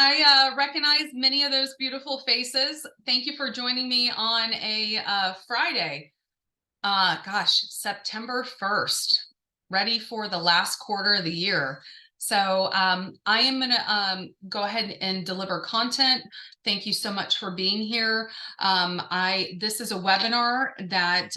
I recognize many of those beautiful faces. Thank you for joining me on a Friday. September 1st, ready for the last quarter of the year. So I am going to go ahead and deliver content. Thank you so much for being here. This is a webinar that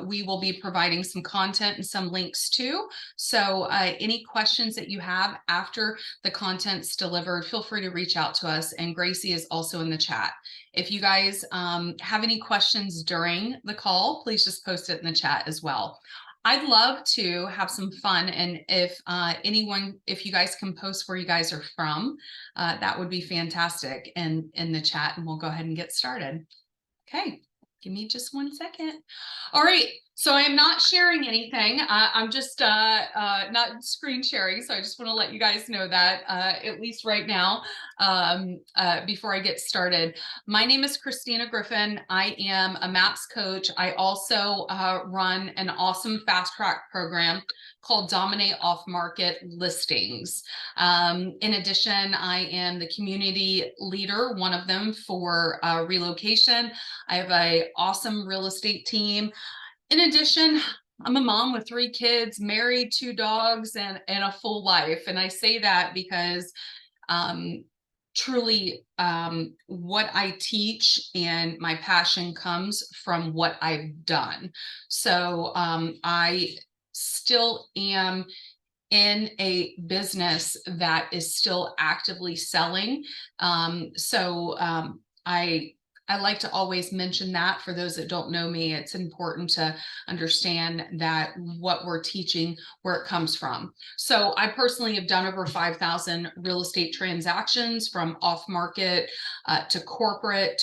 we will be providing some content and some links to. So any questions that you have after the content's delivered, feel free to reach out to us. And Gracie is also in the chat. If you guys have any questions during the call, please just post it in the chat as well. I'd love to have some fun. And if you guys can post where you guys are from, that would be fantastic in the chat, and we'll go ahead and get started. Okay. Give me just 1 second. All right, so I am not sharing anything. I'm just not screen sharing, so I just want to let you guys know that, at least right now, before I get started. My name is Christina Griffin. I am a MAPS coach. I also run an awesome fast track program called Dominate Off Market Listings. In addition, I am the community leader, one of them for relocation. I have an awesome real estate team. In addition, I'm a mom with 3 kids, married, 2 dogs, and a full life. And I say that because truly what I teach and my passion comes from what I've done. So I still am in a business that is still actively selling. I like to always mention that for those that don't know me. It's important to understand that what we're teaching, where it comes from. So I personally have done over 5,000 real estate transactions, from off market to corporate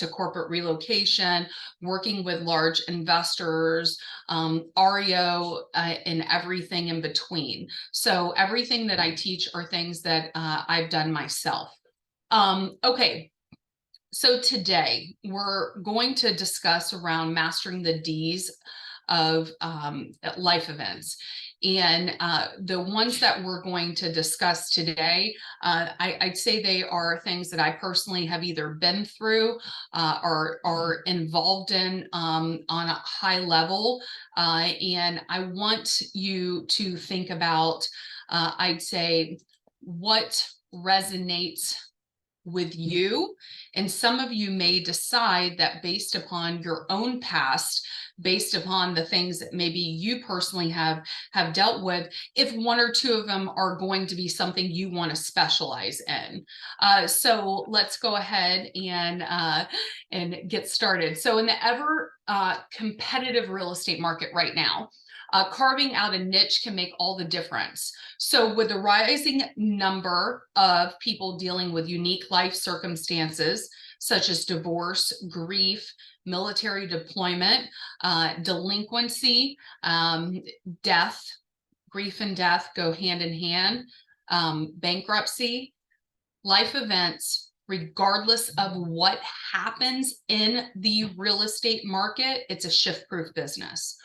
relocation, working with large investors, REO, and everything in between. So everything that I teach are things that I've done myself. Okay. So today we're going to discuss around mastering the D's of life events. And the ones that we're going to discuss today, I'd say they are things that I personally have either been through or are involved in on a high level. And I want you to think about, I'd say, what resonates with you. And some of you may decide that based upon your own past, based upon the things that maybe you personally have dealt with, if 1 or 2 of them are going to be something you want to specialize in. So let's go ahead and get started. So in the ever competitive real estate market right now, carving out a niche can make all the difference. So with the rising number of people dealing with unique life circumstances, such as divorce, grief, military deployment, delinquency, death, grief and death go hand in hand, bankruptcy, life events, regardless of what happens in the real estate market, it's a shift-proof business.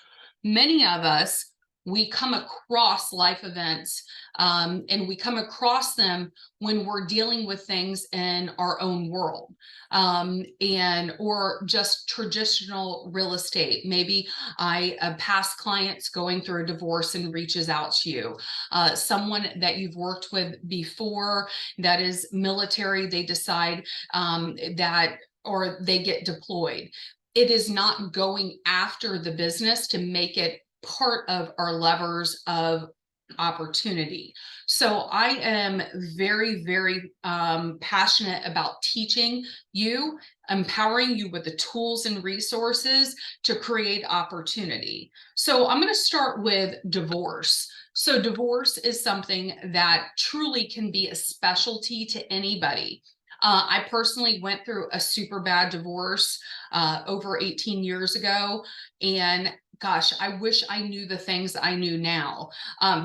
Many of us, we come across life events and we come across them when we're dealing with things in our own world or just traditional real estate. Maybe a past client's going through a divorce and reaches out to you. Someone that you've worked with before that is military, they decide or they get deployed. It is not going after the business to make it part of our levers of opportunity. So I am very, very passionate about teaching you, empowering you with the tools and resources to create opportunity. So I'm going to start with divorce. So divorce is something that truly can be a specialty to anybody. I personally went through a super bad divorce over 18 years ago. And gosh, I wish I knew the things I knew now.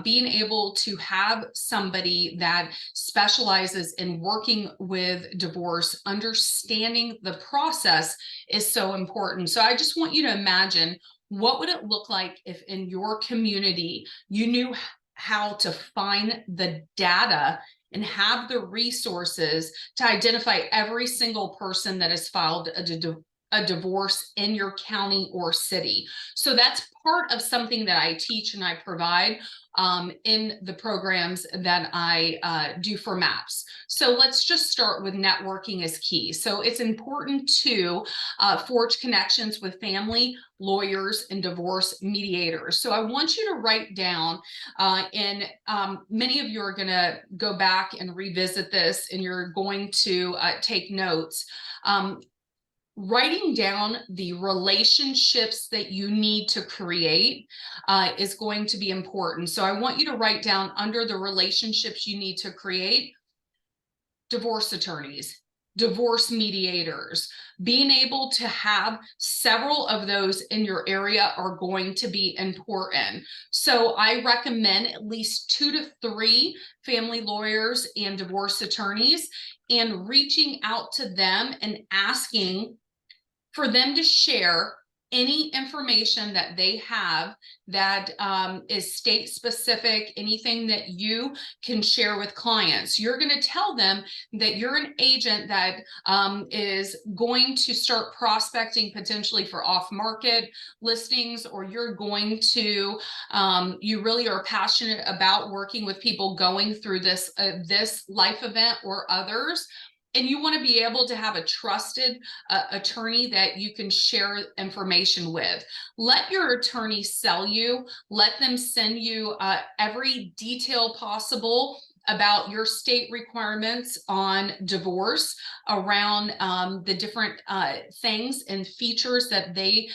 Being able to have somebody that specializes in working with divorce, understanding the process is so important. So I just want you to imagine, what would it look like if in your community you knew how to find the data and have the resources to identify every single person that has filed a divorce in your county or city. So that's part of something that I teach and I provide in the programs that I do for MAPS. So let's just start with networking is key. So it's important to forge connections with family, lawyers, and divorce mediators. So I want you to write down, and many of you are going to go back and revisit this, and you're going to take notes. Writing down the relationships that you need to create is going to be important. So I want you to write down under the relationships you need to create, divorce attorneys, divorce mediators. Being able to have several of those in your area are going to be important. So I recommend at least 2 to 3 family lawyers and divorce attorneys, and reaching out to them and asking for them to share any information that they have that is state specific, anything that you can share with clients. You're going to tell them that you're an agent that is going to start prospecting potentially for off-market listings, or you're going to, you really are passionate about working with people going through this life event or others. And you want to be able to have a trusted attorney that you can share information with. Let your attorney sell you. Let them send you every detail possible about your state requirements on divorce, around the different things and features that they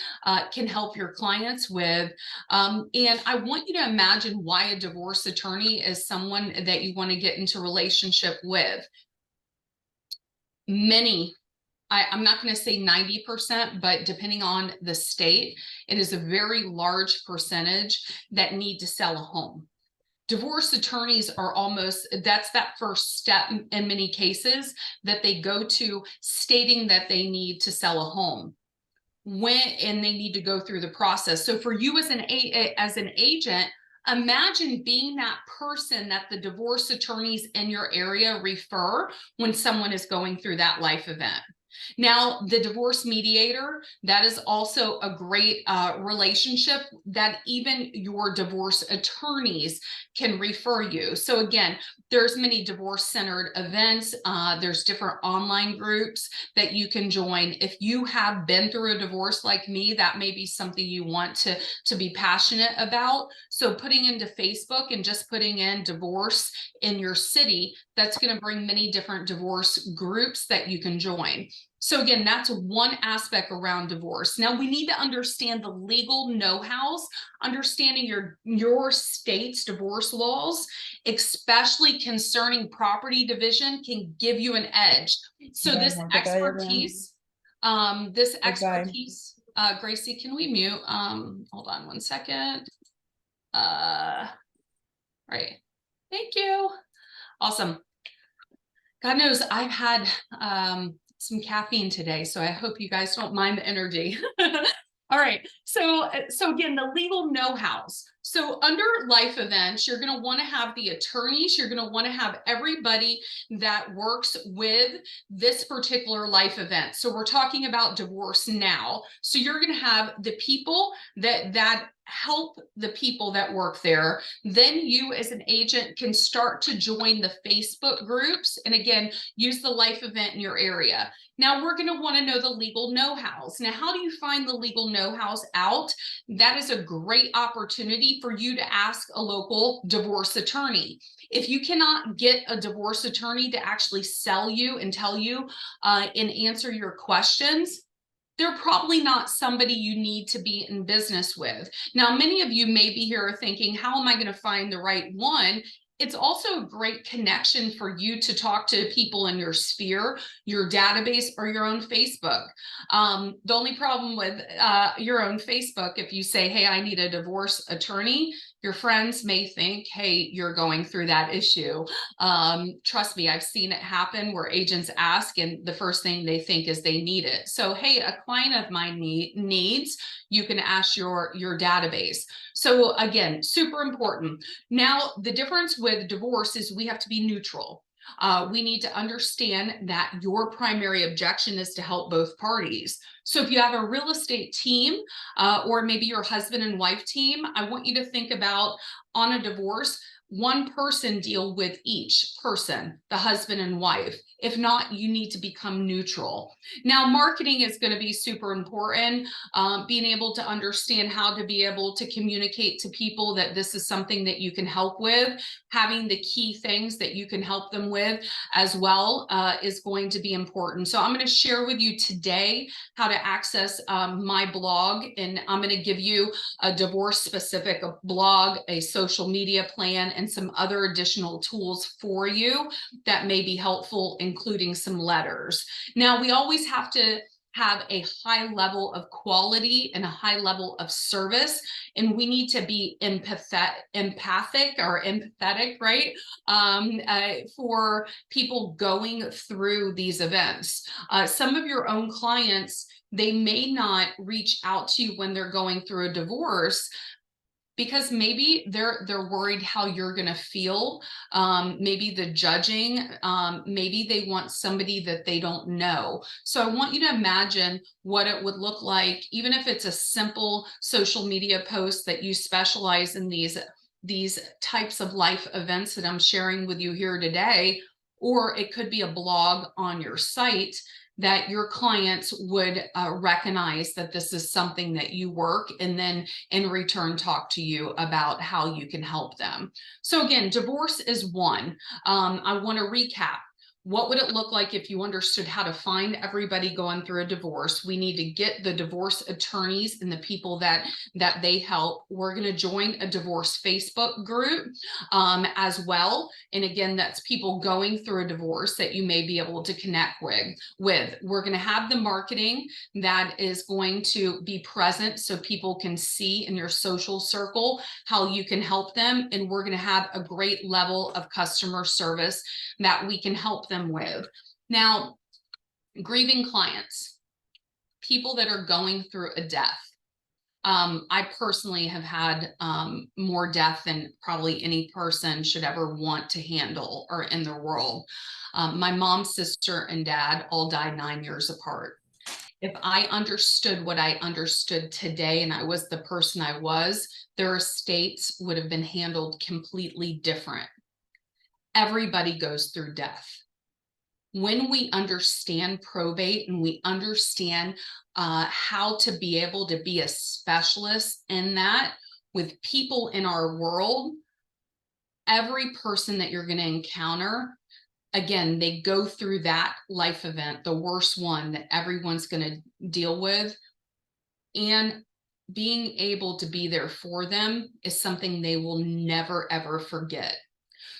can help your clients with. And I want you to imagine why a divorce attorney is someone that you want to get into relationship with. Many, I'm not going to say 90%, but depending on the state, it is a very large percentage that need to sell a home. Divorce attorneys are almost, that's that first step in many cases that they go to, stating that they need to sell a home and they need to go through the process. So for you as an agent, imagine being that person that the divorce attorneys in your area refer when someone is going through that life event. Now, the divorce mediator, that is also a great relationship that even your divorce attorneys can refer you. So again, there's many divorce-centered events. There's different online groups that you can join. If you have been through a divorce like me, that may be something you want to be passionate about. So putting into Facebook and just putting in divorce in your city, that's going to bring many different divorce groups that you can join. So again, that's one aspect around divorce. Now we need to understand the legal know-hows. Understanding your state's divorce laws, especially concerning property division, can give you an edge. So this expertise, Gracie, can we mute? Hold on one second. Right. Thank you. Awesome. God knows I've had some caffeine today, so I hope you guys don't mind the energy. All right, so again, the legal know-hows. So under life events, you're going to want to have the attorneys, you're going to want to have everybody that works with this particular life event. So we're talking about divorce now. So you're going to have the people that help the people that work there. Then you as an agent can start to join the Facebook groups, and again, use the life event in your area. Now we're going to want to know the legal know-hows. Now, how do you find the legal know-hows out? That is a great opportunity for you to ask a local divorce attorney. If you cannot get a divorce attorney to actually sell you and tell you and answer your questions, they're probably not somebody you need to be in business with. Now, many of you may be here thinking, how am I going to find the right one? It's also a great connection for you to talk to people in your sphere, your database, or your own Facebook. The only problem with your own Facebook, if you say, hey, I need a divorce attorney, your friends may think, hey, you're going through that issue. Trust me, I've seen it happen where agents ask and the first thing they think is they need it. So, hey, a client of mine needs, you can ask your database. So again, super important. Now, the difference with divorce is we have to be neutral. We need to understand that your primary objection is to help both parties. So if you have a real estate team, or maybe your husband and wife team, I want you to think about, on a divorce, one person deal with each person, the husband and wife. If not, you need to become neutral. Now, marketing is going to be super important. Being able to understand how to be able to communicate to people that this is something that you can help with, having the key things that you can help them with as well, is going to be important. So I'm going to share with you today how to access my blog, and I'm going to give you a divorce specific blog, a social media plan, and some other additional tools for you that may be helpful, including some letters. Now, we always have to have a high level of quality and a high level of service, and we need to be empathic, right? For people going through these events. Some of your own clients, they may not reach out to you when they're going through a divorce, because maybe they're worried how you're going to feel. Maybe the judging, maybe they want somebody that they don't know. So I want you to imagine what it would look like, even if it's a simple social media post that you specialize in these types of life events that I'm sharing with you here today, or it could be a blog on your site that your clients would recognize that this is something that you work, and then in return talk to you about how you can help them. So again, divorce is one. I want to recap. What would it look like if you understood how to find everybody going through a divorce? We need to get the divorce attorneys and the people that they help. We're going to join a divorce Facebook group as well. And again, that's people going through a divorce that you may be able to connect with. We're going to have the marketing that is going to be present so people can see in your social circle how you can help them. And we're going to have a great level of customer service that we can help them with. Now, grieving clients, people that are going through a death. I personally have had more death than probably any person should ever want to handle or in the world. My mom, sister, and dad all died 9 years apart. If I understood what I understood today and I was the person I was, their estates would have been handled completely different. Everybody goes through death. When we understand probate and we understand how to be able to be a specialist in that with people in our world, every person that you're going to encounter, again, they go through that life event, the worst one that everyone's going to deal with. And being able to be there for them is something they will never, ever forget.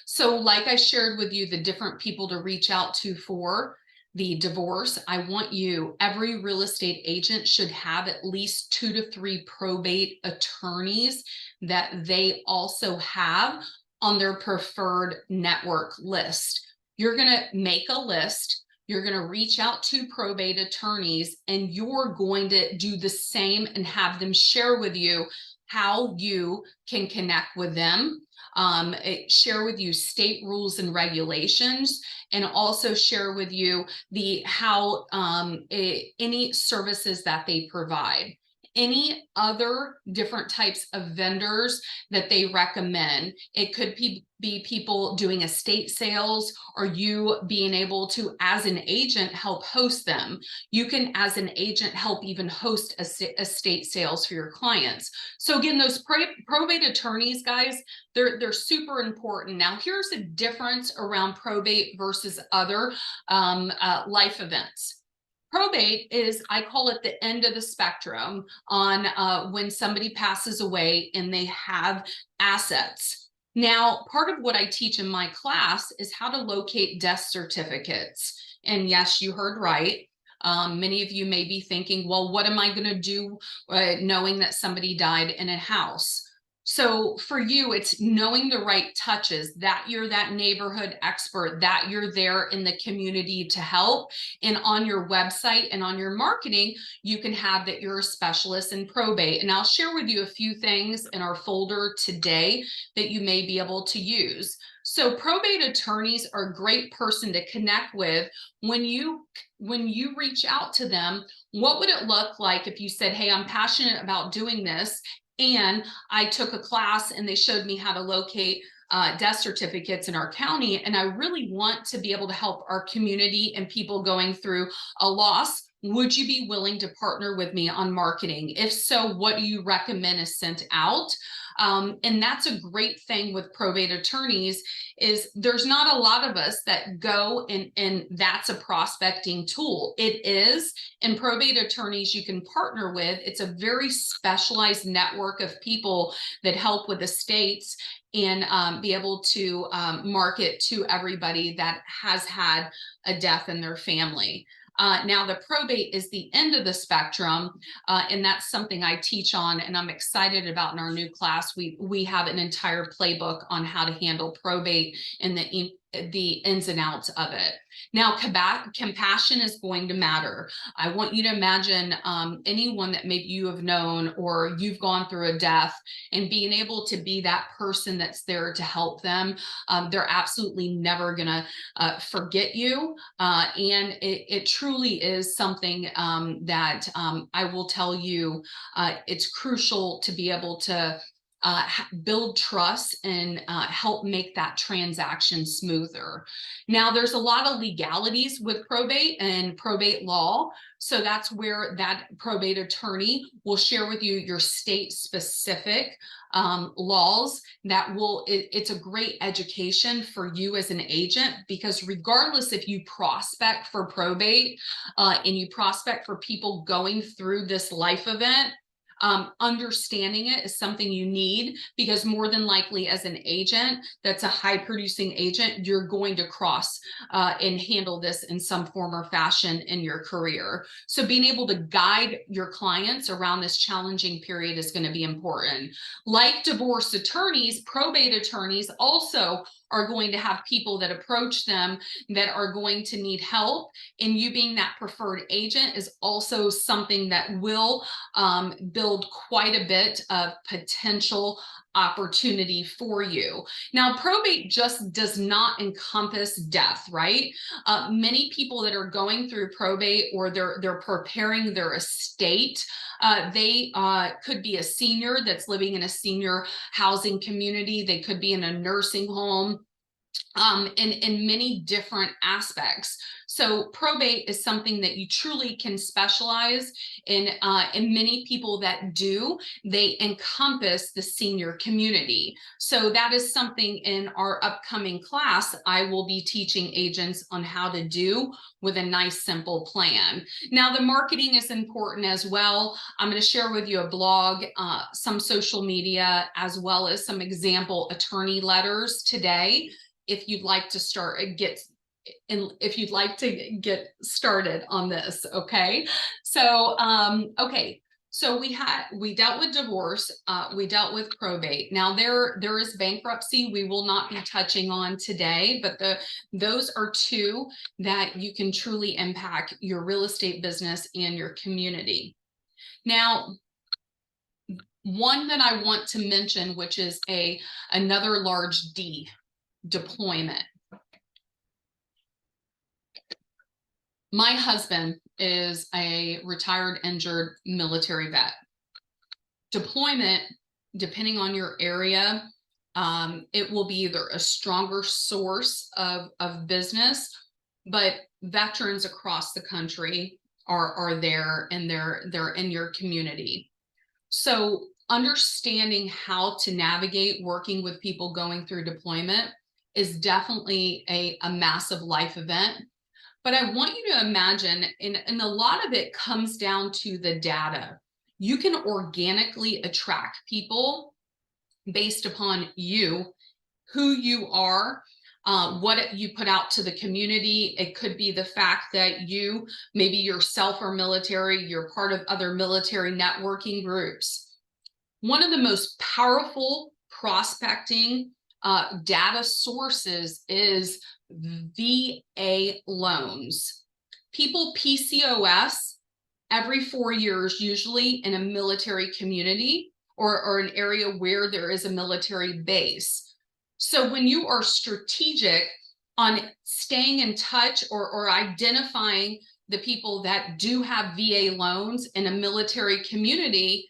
So like I shared with you, the different people to reach out to for the divorce, I want you, every real estate agent should have at least 2 to 3 probate attorneys that they also have on their preferred network list. You're going to make a list. You're going to reach out to probate attorneys, and you're going to do the same and have them share with you how you can connect with them. Share with you state rules and regulations, and also share with you how any services that they provide. Any other different types of vendors that they recommend. It could be people doing estate sales, or you being able to, as an agent, help host them. You can, as an agent, help even host estate sales for your clients. So again, those probate attorneys, guys, they're super important. Now, here's the difference around probate versus other life events. Probate is, I call it the end of the spectrum on when somebody passes away and they have assets. Now, part of what I teach in my class is how to locate death certificates. And yes, you heard right. Many of you may be thinking, well, what am I going to do knowing that somebody died in a house? So for you, it's knowing the right touches, that you're that neighborhood expert, that you're there in the community to help. And on your website and on your marketing, you can have that you're a specialist in probate. And I'll share with you a few things in our folder today that you may be able to use. So probate attorneys are a great person to connect with when you reach out to them. What would it look like if you said, hey, I'm passionate about doing this, and I took a class and they showed me how to locate death certificates in our county, and I really want to be able to help our community and people going through a loss. Would you be willing to partner with me on marketing? If so, what do you recommend is sent out? And that's a great thing with probate attorneys, is there's not a lot of us that go and that's a prospecting tool. It is, and probate attorneys you can partner with. It's a very specialized network of people that help with estates and be able to market to everybody that has had a death in their family. Now, the probate is the end of the spectrum, and that's something I teach on, and I'm excited about in our new class. We have an entire playbook on how to handle probate and the ins and outs of it. Now, compassion is going to matter. I want you to imagine anyone that maybe you have known or you've gone through a death, and being able to be that person that's there to help them. They're absolutely never going to forget you. And it truly is something that I will tell you, it's crucial to be able to build trust and help make that transaction smoother. Now, there's a lot of legalities with probate and probate law. So that's where that probate attorney will share with you your state specific laws that it's a great education for you as an agent, because regardless if you prospect for probate and you prospect for people going through this life event, understanding it is something you need, because more than likely as an agent that's a high producing agent, you're going to cross and handle this in some form or fashion in your career. So being able to guide your clients around this challenging period is going to be important. Like divorce attorneys, probate attorneys also are going to have people that approach them that are going to need help, and you being that preferred agent is also something that will build quite a bit of potential opportunity for you. Now, probate just does not encompass death, right? Many people that are going through probate, or they're preparing their estate, they could be a senior that's living in a senior housing community. They could be in a nursing home. In many different aspects. So probate is something that you truly can specialize in, and many people that do, they encompass the senior community. So that is something in our upcoming class I will be teaching agents on how to do with a nice, simple plan. Now, the marketing is important as well. I'm going to share with you a blog, some social media, as well as some example attorney letters today, if you'd like to if you'd like to get started on this. Okay. So, okay. So we dealt with divorce, we dealt with probate. Now there is bankruptcy we will not be touching on today, but those are two that you can truly impact your real estate business and your community. Now, one that I want to mention, which is another large D, deployment. My husband is a retired injured military vet. Deployment, depending on your area, it will be either a stronger source of business, but veterans across the country are there, and they're in your community. So understanding how to navigate working with people going through deployment is definitely a massive life event. But I want you to imagine, and a lot of it comes down to the data. You can organically attract people based upon you, who you are, what you put out to the community. It could be the fact that you, maybe yourself are military, you're part of other military networking groups. One of the most powerful prospecting data sources is VA loans. People PCOS every 4 years, usually in a military community or an area where there is a military base. So when you are strategic on staying in touch or identifying the people that do have VA loans in a military community,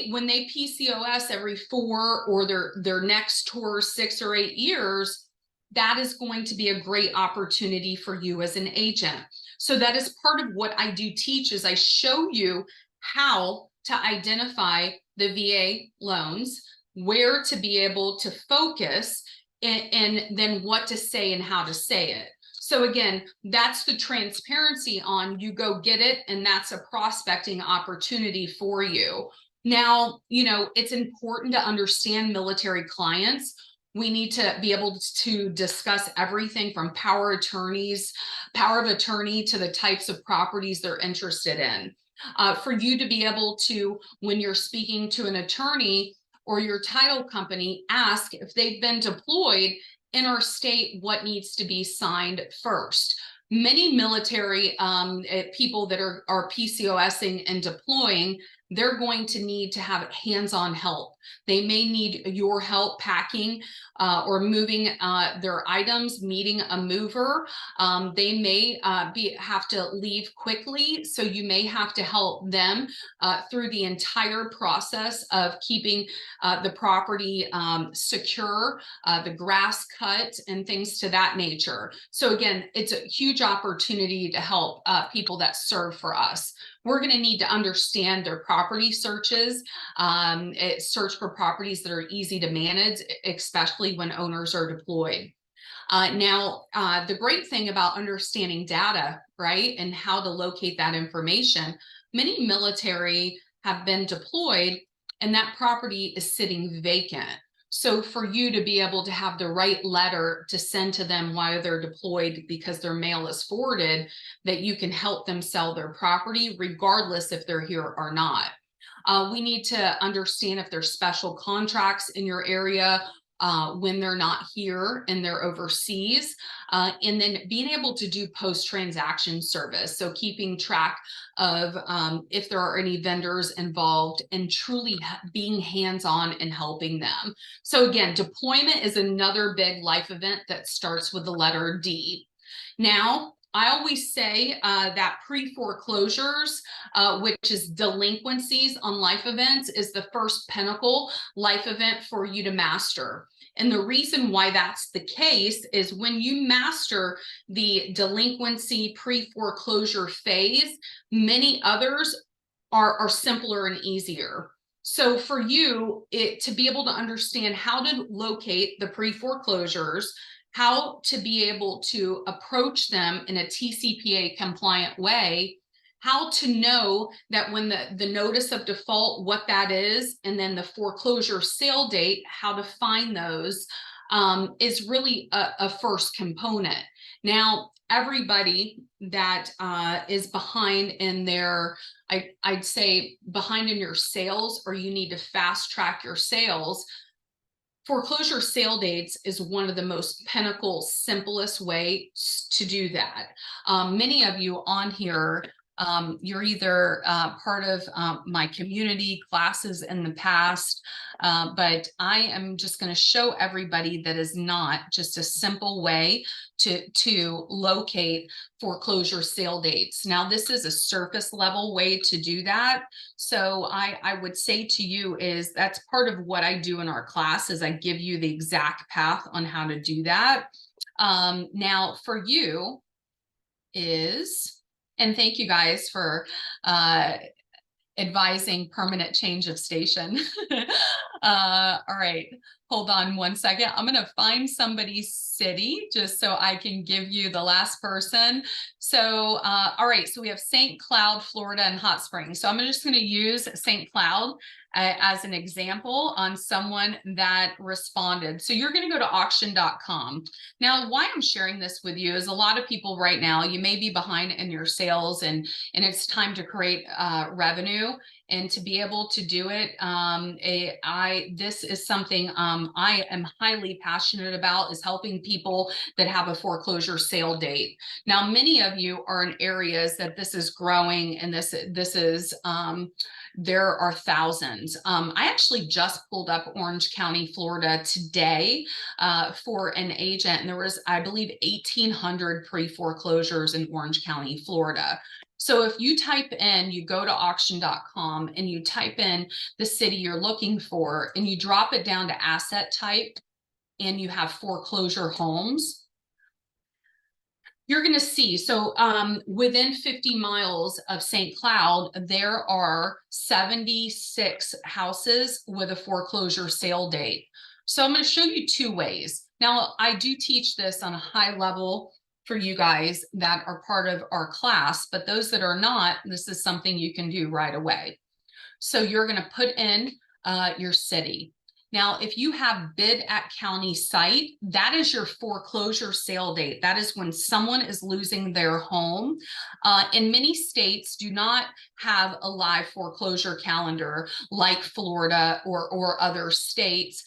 when they PCOS every 4 or their next tour 6 or 8 years, that is going to be a great opportunity for you as an agent. So that is part of what I do teach, is I show you how to identify the VA loans, where to be able to focus, and then what to say and how to say it. So again, that's the transparency on, you go get it, and that's a prospecting opportunity for you. Now, it's important to understand military clients. We need to be able to discuss everything from power of attorney to the types of properties they're interested in. For you to be able to, when you're speaking to an attorney or your title company, ask if they've been deployed in our state, what needs to be signed first. Many military people that are PCOSing and deploying, they're going to need to have hands-on help. They may need your help packing or moving their items, meeting a mover. They may have to leave quickly, so you may have to help them through the entire process of keeping the property secure, the grass cut, and things to that nature. So again, it's a huge opportunity to help people that serve for us. We're going to need to understand their property searches, search for properties that are easy to manage, especially when owners are deployed. Now, the great thing about understanding data, right, and how to locate that information, many military have been deployed and that property is sitting vacant. So for you to be able to have the right letter to send to them while they're deployed, because their mail is forwarded, that you can help them sell their property regardless if they're here or not. We need to understand if there's special contracts in your area when they're not here and they're overseas, and then being able to do post-transaction service. So keeping track of if there are any vendors involved and truly being hands-on and helping them. So again, deployment is another big life event that starts with the letter D. Now, I always say that pre-foreclosures, which is delinquencies on life events, is the first pinnacle life event for you to master. And the reason why that's the case is when you master the delinquency pre-foreclosure phase, many others are simpler and easier. So for you, to be able to understand how to locate the pre-foreclosures, how to be able to approach them in a TCPA compliant way, how to know that when the notice of default, what that is, and then the foreclosure sale date, how to find those, is really a first component. Now, everybody that is behind in their, I'd say behind in your sales, or you need to fast track your sales, foreclosure sale dates is one of the most pinnacle, simplest ways to do that. Many of you on here, you're either part of my community classes in the past, but I am just going to show everybody that is not just a simple way to locate foreclosure sale dates. Now, this is a surface level way to do that. So I would say to you is that's part of what I do in our class, is I give you the exact path on how to do that. Now for you is, and thank you guys for advising permanent change of station. All right, hold on one second. I'm going to find somebody's city just so I can give you the last person. So, all right, so we have St. Cloud, Florida, and Hot Springs. So I'm just going to use St. Cloud as an example on someone that responded. So you're going to go to auction.com. Now, why I'm sharing this with you is a lot of people right now, you may be behind in your sales and it's time to create revenue, and to be able to do it. This is something I am highly passionate about, is helping people that have a foreclosure sale date. Now, many of you are in areas that this is growing, and this is there are thousands. I actually just pulled up Orange County, Florida today for an agent, and there was, I believe, 1,800 pre-foreclosures in Orange County, Florida. So if you type in, you go to auction.com and you type in the city you're looking for, and you drop it down to asset type, and you have foreclosure homes, you're going to see. So within 50 miles of St. Cloud, there are 76 houses with a foreclosure sale date. So I'm going to show you two ways. Now, I do teach this on a high level for you guys that are part of our class, but those that are not, this is something you can do right away. So you're going to put in your city. Now, if you have bid at county site, that is your foreclosure sale date. That is when someone is losing their home. And many states do not have a live foreclosure calendar like Florida or other states.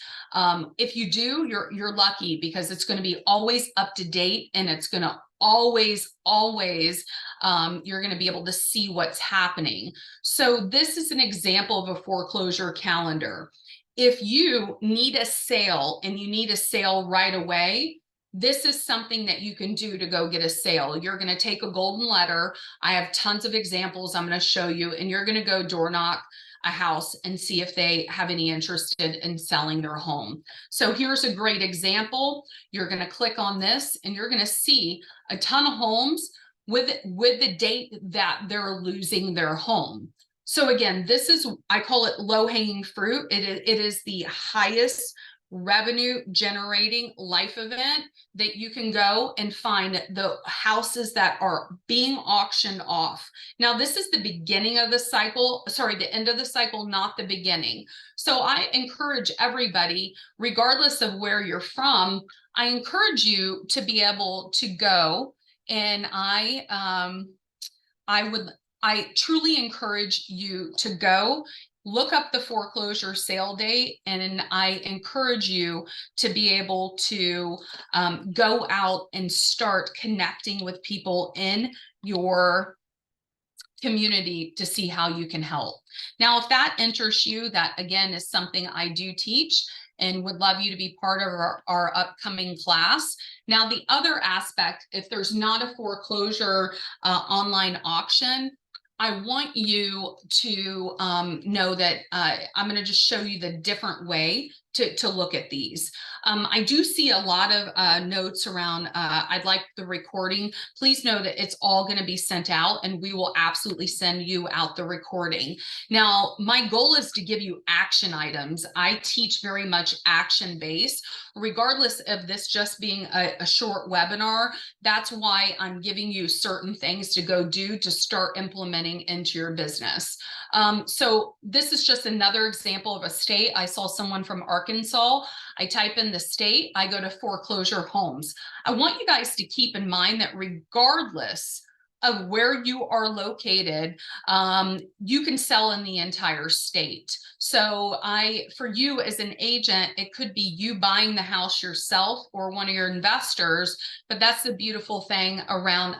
If you do, you're lucky, because it's going to be always up to date, and it's going to always you're going to be able to see what's happening. So this is an example of a foreclosure calendar. If you need a sale and you need a sale right away, this is something that you can do to go get a sale. You're going to take a golden letter. I have tons of examples I'm going to show you, and you're going to go door knock a house and see if they have any interest in selling their home. So here's a great example. You're going to click on this, and you're going to see a ton of homes with the date that they're losing their home. So again, this is, I call it low-hanging fruit. It is the highest revenue generating life event that you can go and find the houses that are being auctioned off. Now, this is the beginning of the cycle, sorry, the end of the cycle, not the beginning. So I encourage everybody, regardless of where you're from, I encourage you to be able to go, and I truly encourage you to go look up the foreclosure sale date, and I encourage you to be able to go out and start connecting with people in your community to see how you can help. Now, if that interests you, that again is something I do teach, and would love you to be part of our upcoming class. Now, the other aspect, if there's not a foreclosure online auction, I want you to know that I'm going to just show you the different way to look at these. I do see a lot of notes around, I'd like the recording. Please know that it's all going to be sent out, and we will absolutely send you out the recording. Now, my goal is to give you action items. I teach very much action-based, regardless of this just being a short webinar. That's why I'm giving you certain things to go do to start implementing into your business. So this is just another example of a state. I saw someone from Arkansas. I type in the state, I go to foreclosure homes. I want you guys to keep in mind that regardless of where you are located, you can sell in the entire state. So for you as an agent, it could be you buying the house yourself or one of your investors, but that's the beautiful thing around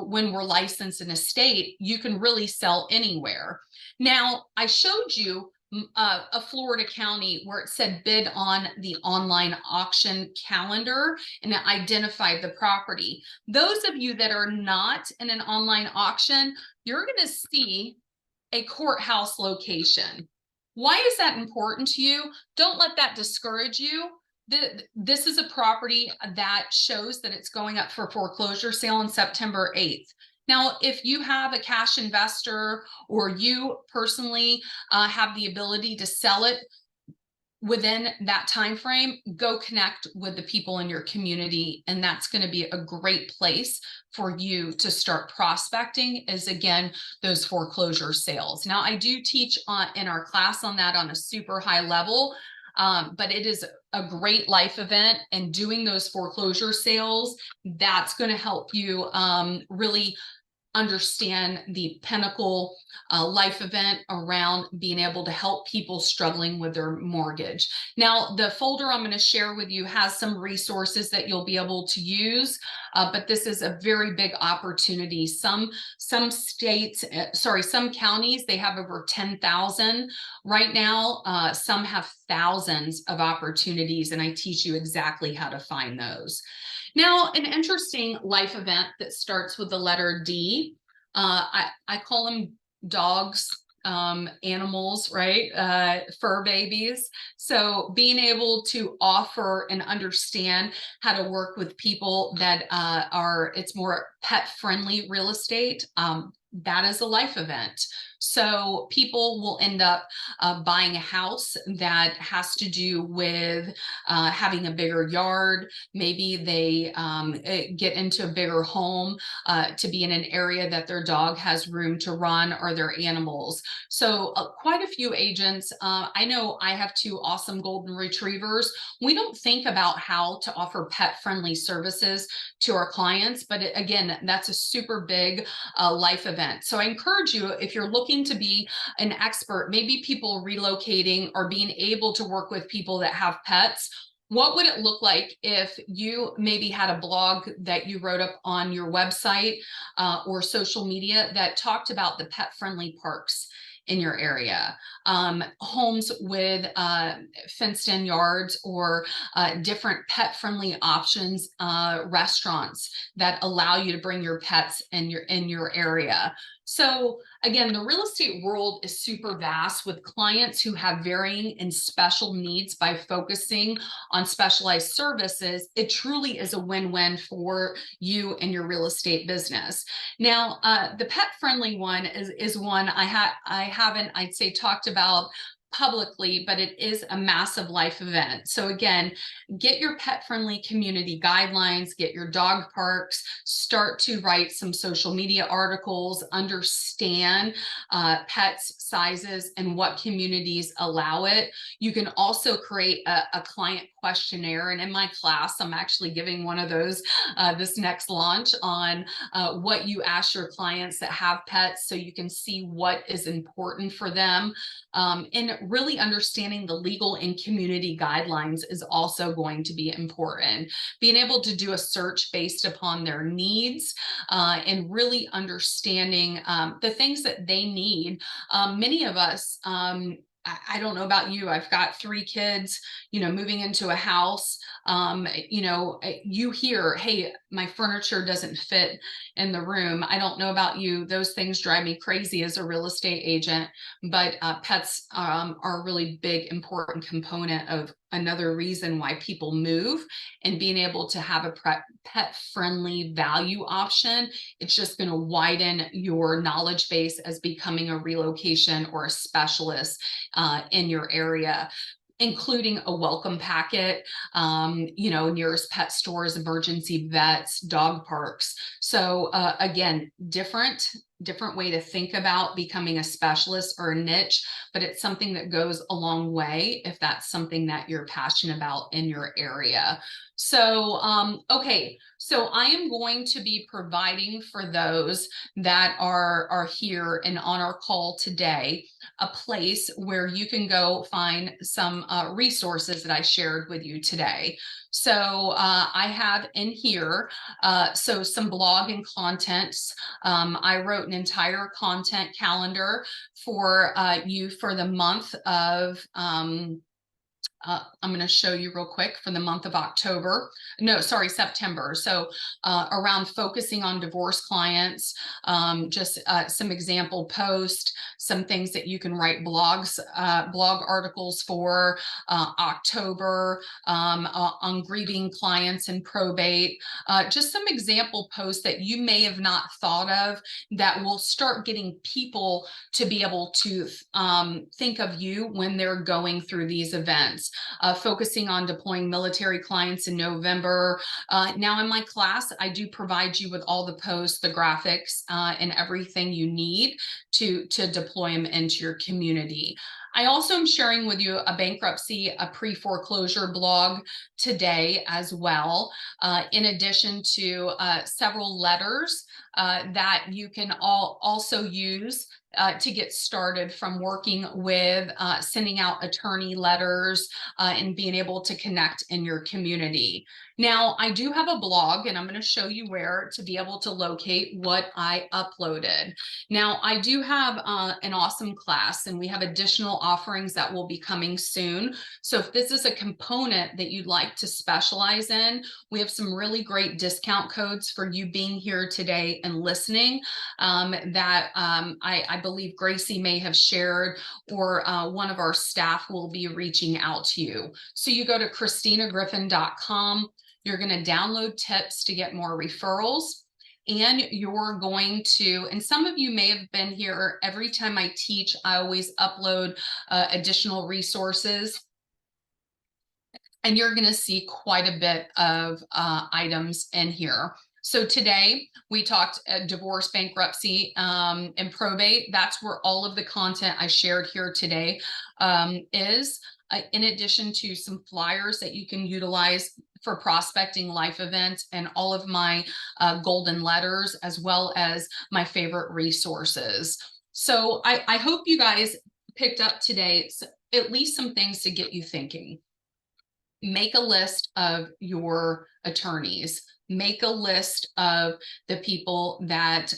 when we're licensed in a state, you can really sell anywhere. Now, I showed you a Florida county where it said bid on the online auction calendar, and it identified the property. Those of you that are not in an online auction, you're going to see a courthouse location. Why is that important to you? Don't let that discourage you. This is a property that shows that it's going up for foreclosure sale on September 8th. Now, if you have a cash investor or you personally have the ability to sell it within that time frame, go connect with the people in your community, and that's going to be a great place for you to start prospecting, is again those foreclosure sales. Now, I do teach in our class on that on a super high level, but it is a great life event, and doing those foreclosure sales, that's going to help you really understand the pinnacle life event around being able to help people struggling with their mortgage. Now, the folder I'm going to share with you has some resources that you'll be able to use, but this is a very big opportunity. Some states, some counties, they have over 10,000 right now. Some have thousands of opportunities, and I teach you exactly how to find those. Now, an interesting life event that starts with the letter D. I call them dogs, animals, right? Fur babies. So being able to offer and understand how to work with people that it's more pet friendly real estate. That is a life event. So people will end up buying a house that has to do with having a bigger yard. Maybe they get into a bigger home to be in an area that their dog has room to run, or their animals. So quite a few agents, I know I have two awesome golden retrievers. We don't think about how to offer pet friendly services to our clients, but again, that's a super big life event. So I encourage you, if you're looking to be an expert, maybe people relocating or being able to work with people that have pets, what would it look like if you maybe had a blog that you wrote up on your website or social media that talked about the pet-friendly parks in your area, homes with fenced-in yards, or different pet-friendly options, restaurants that allow you to bring your pets in your area. So again, the real estate world is super vast, with clients who have varying and special needs. By focusing on specialized services, it truly is a win-win for you and your real estate business. Now, the pet-friendly one is one I haven't, I'd say, talked about publicly, but it is a massive life event. So again, get your pet-friendly community guidelines, get your dog parks, start to write some social media articles, understand pets sizes and what communities allow it. You can also create a client questionnaire, and in my class I'm actually giving one of those this next launch on what you ask your clients that have pets, so you can see what is important for them. And really understanding the legal and community guidelines is also going to be important. Being able to do a search based upon their needs and really understanding the things that they need. Many of us, I don't know about you, I've got 3 kids, moving into a house, you hear, hey, my furniture doesn't fit in the room. I don't know about you, those things drive me crazy as a real estate agent, but pets are a really big, important component of another reason why people move. And being able to have a pet-friendly value option, it's just going to widen your knowledge base as becoming a relocation or a specialist in your area, including a welcome packet, nearest pet stores, emergency vets, dog parks. So again, different way to think about becoming a specialist or a niche, but it's something that goes a long way if that's something that you're passionate about in your area. So, okay, so I am going to be providing for those that are here and on our call today, a place where you can go find some resources that I shared with you today. So I have in here, so some blog and contents. I wrote an entire content calendar for you for the month of, I'm going to show you real quick for the month of October. No, sorry, September. So around focusing on divorce clients, just some example posts, some things that you can write blog articles for October, on grieving clients and probate, just some example posts that you may have not thought of that will start getting people to be able to think of you when they're going through these events. Focusing on deploying military clients in November. Now in my class, I do provide you with all the posts, the graphics, and everything you need to deploy them into your community. I also am sharing with you a bankruptcy, a pre-foreclosure blog today as well, in addition to several letters that you can also use to get started, from working with sending out attorney letters and being able to connect in your community. Now, I do have a blog, and I'm going to show you where to be able to locate what I uploaded. Now, I do have an awesome class, and we have additional offerings that will be coming soon. So if this is a component that you'd like to specialize in, we have some really great discount codes for you being here today and listening that I believe Gracie may have shared, or one of our staff will be reaching out to you. So you go to ChristinaGriffin.com. You're going to download tips to get more referrals. And you're going to, and some of you may have been here, every time I teach, I always upload additional resources. And you're going to see quite a bit of items in here. So today we talked divorce, bankruptcy, and probate. That's where all of the content I shared here today is, in addition to some flyers that you can utilize for prospecting life events, and all of my golden letters, as well as my favorite resources. So I hope you guys picked up today at least some things to get you thinking. Make a list of your attorneys. Make a list of the people that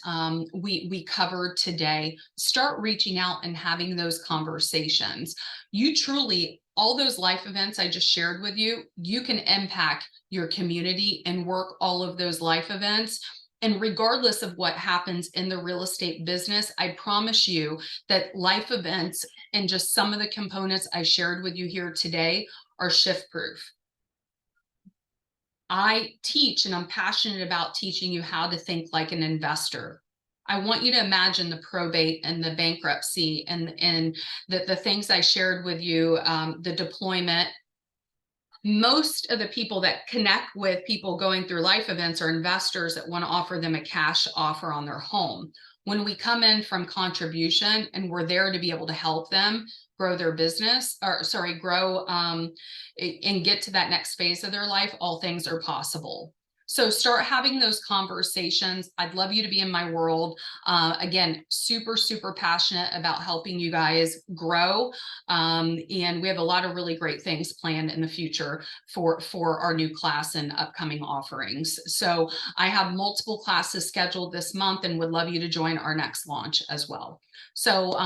we covered today. Start reaching out and having those conversations. You truly, all those life events I just shared with you, you can impact your community and work all of those life events. And regardless of what happens in the real estate business, I promise you that life events and just some of the components I shared with you here today are shift proof. I teach, and I'm passionate about teaching you how to think like an investor. I want you to imagine the probate and the bankruptcy and the things I shared with you, the deployment. Most of the people that connect with people going through life events are investors that want to offer them a cash offer on their home. When we come in from contribution and we're there to be able to help them grow their business, or sorry, grow and get to that next phase of their life, all things are possible. So start having those conversations. I'd love you to be in my world. Again, super, super passionate about helping you guys grow. And we have a lot of really great things planned in the future for our new class and upcoming offerings. So I have multiple classes scheduled this month and would love you to join our next launch as well. So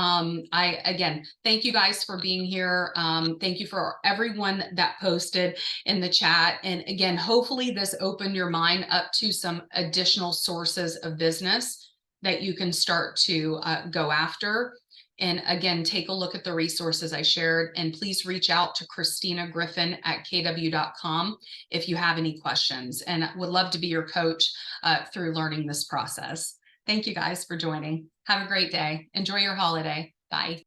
again, thank you guys for being here. Thank you for everyone that posted in the chat. And again, hopefully this opened your mind up to some additional sources of business that you can start to go after. And again, take a look at the resources I shared, and please reach out to ChristinaGriffin@kw.com if you have any questions, and would love to be your coach through learning this process. Thank you guys for joining. Have a great day. Enjoy your holiday. Bye.